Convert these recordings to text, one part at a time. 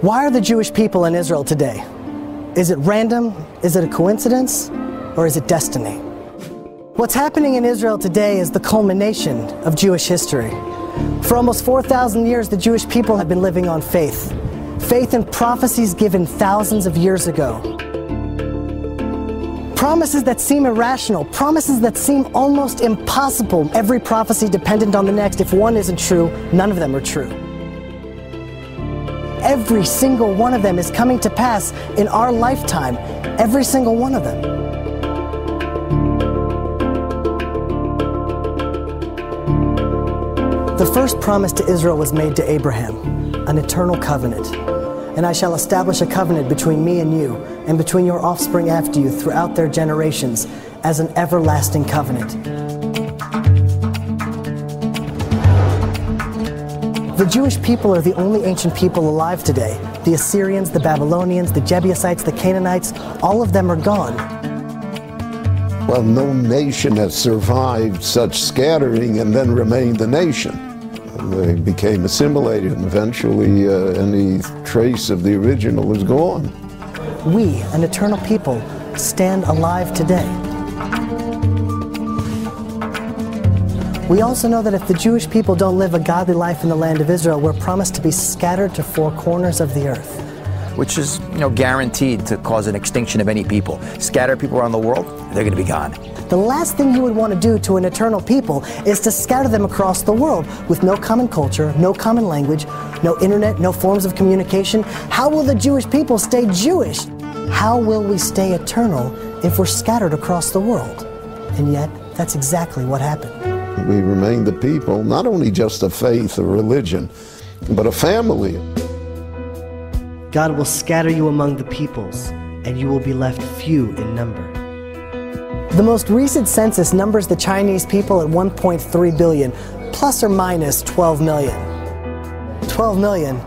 Why are the Jewish people in Israel today? Is it random? Is it a coincidence? Or is it destiny? What's happening in Israel today is the culmination of Jewish history. For almost 4,000 years, the Jewish people have been living on faith. Faith in prophecies given thousands of years ago. Promises that seem irrational, promises that seem almost impossible. Every prophecy dependent on the next. If one isn't true, none of them are true. Every single one of them is coming to pass in our lifetime. Every single one of them. The first promise to Israel was made to Abraham, an eternal covenant. And I shall establish a covenant between me and you, and between your offspring after you throughout their generations, as an everlasting covenant. The Jewish people are the only ancient people alive today. The Assyrians, the Babylonians, the Jebusites, the Canaanites, all of them are gone. Well, no nation has survived such scattering and then remained a nation. They became assimilated, and eventually any trace of the original is gone. We, an eternal people, stand alive today. We also know that if the Jewish people don't live a godly life in the land of Israel, we're promised to be scattered to four corners of the earth. Which is, guaranteed to cause an extinction of any people. Scatter people around the world, they're going to be gone. The last thing you would want to do to an eternal people is to scatter them across the world with no common culture, no common language, no internet, no forms of communication. How will the Jewish people stay Jewish? How will we stay eternal if we're scattered across the world? And yet, that's exactly what happened. We remain the people, not only just a faith or religion, but a family. God will scatter you among the peoples, and you will be left few in number. The most recent census numbers the Chinese people at 1.3 billion, plus or minus 12 million. 12 million,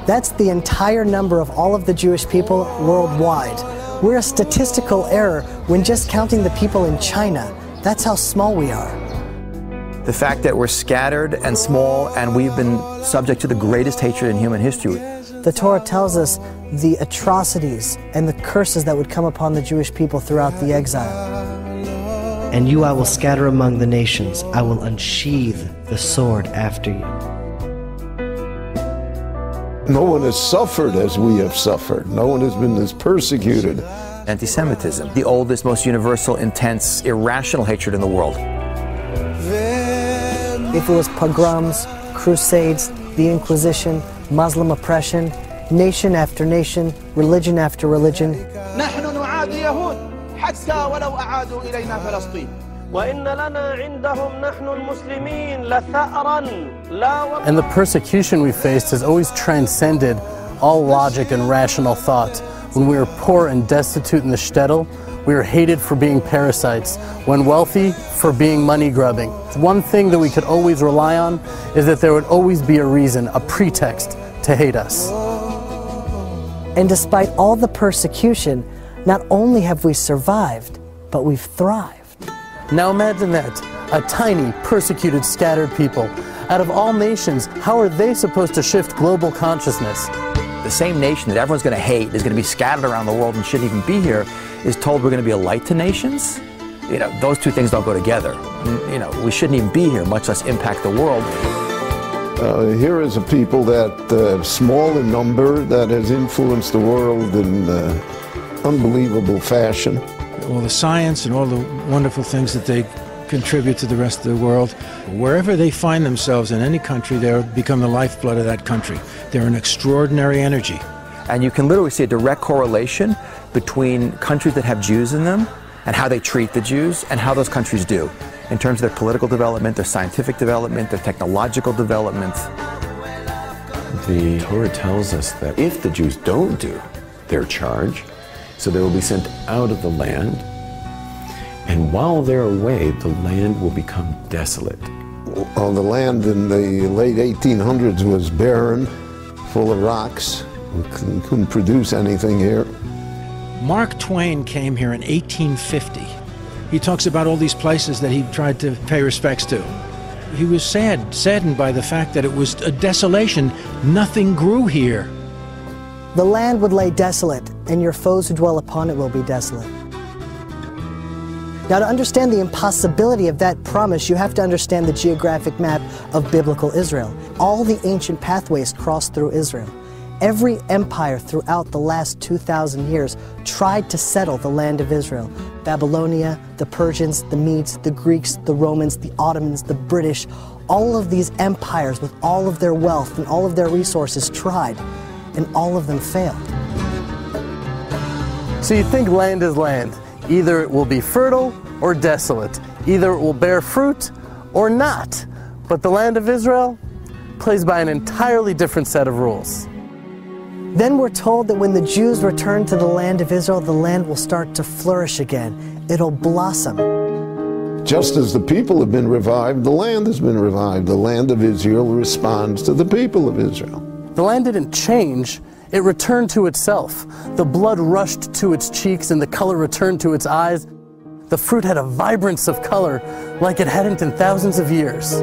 that's the entire number of all of the Jewish people worldwide. We're a statistical error when just counting the people in China. That's how small we are. The fact that we're scattered and small, and we've been subject to the greatest hatred in human history. The Torah tells us the atrocities and the curses that would come upon the Jewish people throughout the exile. And you I will scatter among the nations. I will unsheathe the sword after you. No one has suffered as we have suffered. No one has been as persecuted. Anti-Semitism, the oldest, most universal, intense, irrational hatred in the world. If it was pogroms, crusades, the Inquisition, Muslim oppression, nation after nation, religion after religion. And the persecution we faced has always transcended all logic and rational thought. When we were poor and destitute in the shtetl, we were hated for being parasites. When wealthy, for being money grubbing. One thing that we could always rely on is that there would always be a reason, a pretext to hate us. And despite all the persecution, not only have we survived, but we've thrived. Now imagine that, a tiny, persecuted, scattered people. Out of all nations, how are they supposed to shift global consciousness? The same nation that everyone's going to hate is going to be scattered around the world and shouldn't even be here is told we're going to be a light to nations? Those two things don't go together. We shouldn't even be here, much less impact the world. Here is a people that, small in number, that has influenced the world in unbelievable fashion. All the science and all the wonderful things that they contribute to the rest of the world. Wherever they find themselves in any country, they become the lifeblood of that country. They're an extraordinary energy. And you can literally see a direct correlation between countries that have Jews in them and how they treat the Jews and how those countries do in terms of their political development, their scientific development, their technological development. The Torah tells us that if the Jews don't do their charge, so they will be sent out of the land, and while they're away, the land will become desolate. Well, the land in the late 1800s was barren, full of rocks. We couldn't produce anything here. Mark Twain came here in 1850. He talks about all these places that he tried to pay respects to. He was saddened by the fact that it was a desolation. Nothing grew here. The land would lay desolate, and your foes who dwell upon it will be desolate. Now, to understand the impossibility of that promise, you have to understand the geographic map of biblical Israel. All the ancient pathways cross through Israel. Every empire throughout the last 2,000 years tried to settle the land of Israel. Babylonia, the Persians, the Medes, the Greeks, the Romans, the Ottomans, the British, all of these empires with all of their wealth and all of their resources tried, and all of them failed. So you think land is land. Either it will be fertile or desolate. Either it will bear fruit or not. But the land of Israel plays by an entirely different set of rules. Then we're told that when the Jews return to the land of Israel, the land will start to flourish again. It'll blossom. Just as the people have been revived, the land has been revived. The land of Israel responds to the people of Israel. The land didn't change, it returned to itself. The blood rushed to its cheeks and the color returned to its eyes. The fruit had a vibrance of color like it hadn't in thousands of years.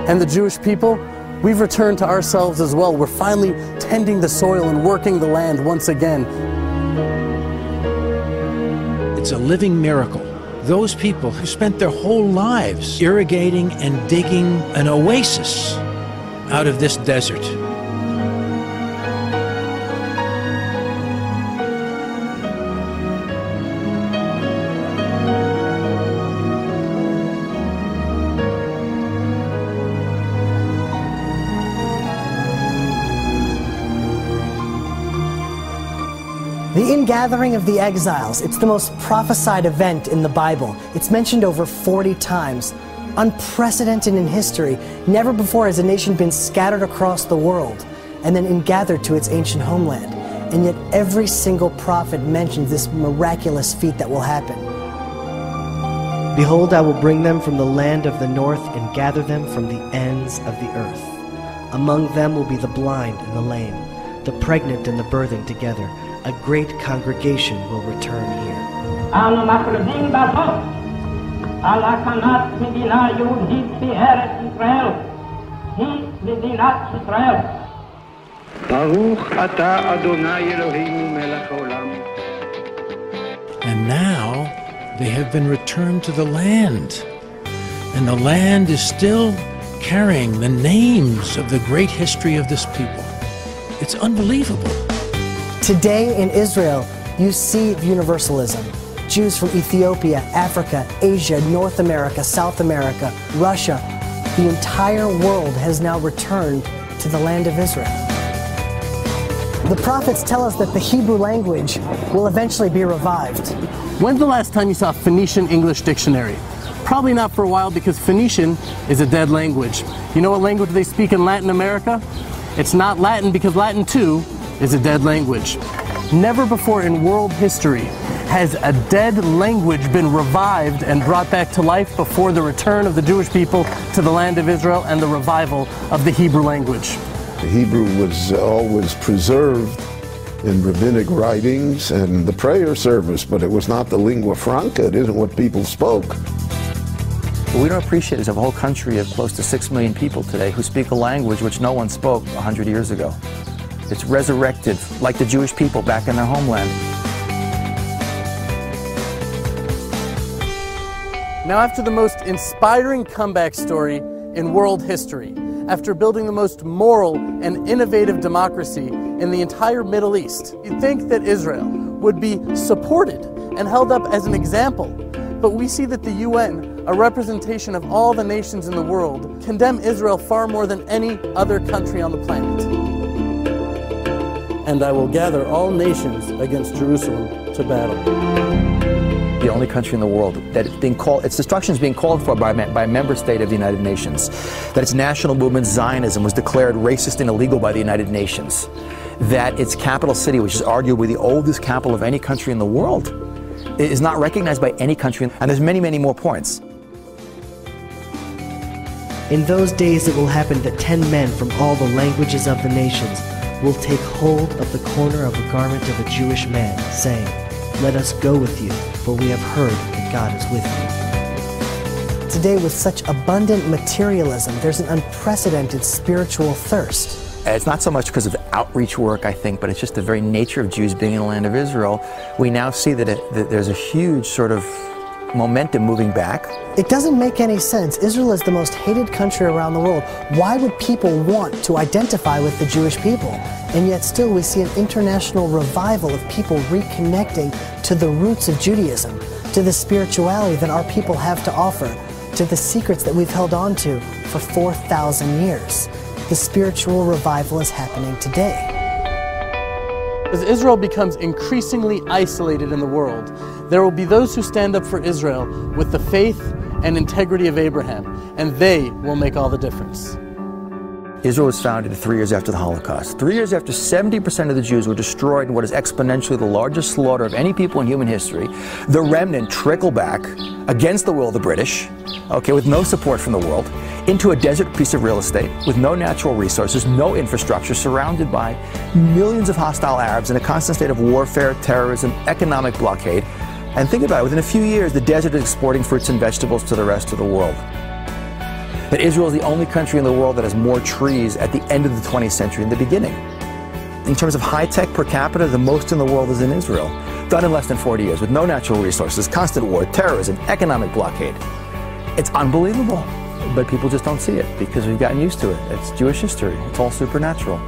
And the Jewish people, we've returned to ourselves as well. We're finally tending the soil and working the land once again. It's a living miracle. Those people who spent their whole lives irrigating and digging an oasis out of this desert. The ingathering of the exiles, it's the most prophesied event in the Bible. It's mentioned over 40 times. Unprecedented in history. Never before has a nation been scattered across the world and then ingathered to its ancient homeland. And yet every single prophet mentions this miraculous feat that will happen. Behold, I will bring them from the land of the north and gather them from the ends of the earth. Among them will be the blind and the lame, the pregnant and the birthing together. A great congregation will return here. And now they have been returned to the land. And the land is still carrying the names of the great history of this people. It's unbelievable. Today in Israel, you see universalism. Jews from Ethiopia, Africa, Asia, North America, South America, Russia, the entire world has now returned to the land of Israel. The prophets tell us that the Hebrew language will eventually be revived. When's the last time you saw Phoenician English dictionary? Probably not for a while, because Phoenician is a dead language. You know what language they speak in Latin America? It's not Latin, because Latin too is a dead language. Never before in world history has a dead language been revived and brought back to life before the return of the Jewish people to the land of Israel and the revival of the Hebrew language. The Hebrew was always preserved in rabbinic writings and the prayer service, but it was not the lingua franca. It isn't what people spoke. What we don't appreciate is a whole country of close to 6 million people today who speak a language which no one spoke 100 years ago. It's resurrected, like the Jewish people back in their homeland. Now, after the most inspiring comeback story in world history, after building the most moral and innovative democracy in the entire Middle East, you'd think that Israel would be supported and held up as an example. But we see that the UN, a representation of all the nations in the world, condemn Israel far more than any other country on the planet. And I will gather all nations against Jerusalem to battle. The only country in the world that its destruction is being called for by a member state of the United Nations. That its national movement, Zionism, was declared racist and illegal by the United Nations. That its capital city, which is arguably the oldest capital of any country in the world, is not recognized by any country. And there's many, many more points. In those days it will happen that 10 men from all the languages of the nations will take hold of the corner of a garment of a Jewish man, saying, "Let us go with you, for we have heard that God is with you." today, with such abundant materialism, there's an unprecedented spiritual thirst. It's not so much because of outreach work, I think, but it's just the very nature of Jews being in the land of Israel. We now see that there's a huge sort of momentum moving back. It doesn't make any sense. Israel is the most hated country around the world. Why would people want to identify with the Jewish people? And yet still we see an international revival of people reconnecting to the roots of Judaism, to the spirituality that our people have to offer, to the secrets that we've held on to for 4,000 years. The spiritual revival is happening today. As Israel becomes increasingly isolated in the world, there will be those who stand up for Israel with the faith and integrity of Abraham, and they will make all the difference. Israel was founded 3 years after the Holocaust. 3 years after 70% of the Jews were destroyed in what is exponentially the largest slaughter of any people in human history. The remnant trickled back against the will of the British, okay, with no support from the world, into a desert piece of real estate with no natural resources, no infrastructure, surrounded by millions of hostile Arabs in a constant state of warfare, terrorism, economic blockade. And think about it, within a few years, the desert is exporting fruits and vegetables to the rest of the world. That Israel is the only country in the world that has more trees at the end of the 20th century than the beginning. In terms of high-tech per capita, the most in the world is in Israel, done in less than 40 years, with no natural resources, constant war, terrorism, economic blockade. It's unbelievable, but people just don't see it because we've gotten used to it. It's Jewish history. It's all supernatural.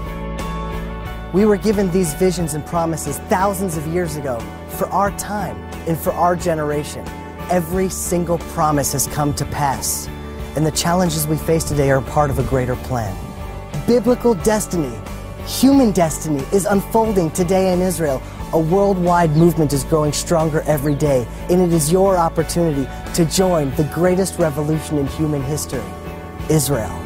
We were given these visions and promises thousands of years ago for our time and for our generation. Every single promise has come to pass. And the challenges we face today are part of a greater plan. Biblical destiny, human destiny, is unfolding today in Israel. A worldwide movement is growing stronger every day, and it is your opportunity to join the greatest revolution in human history, Israel.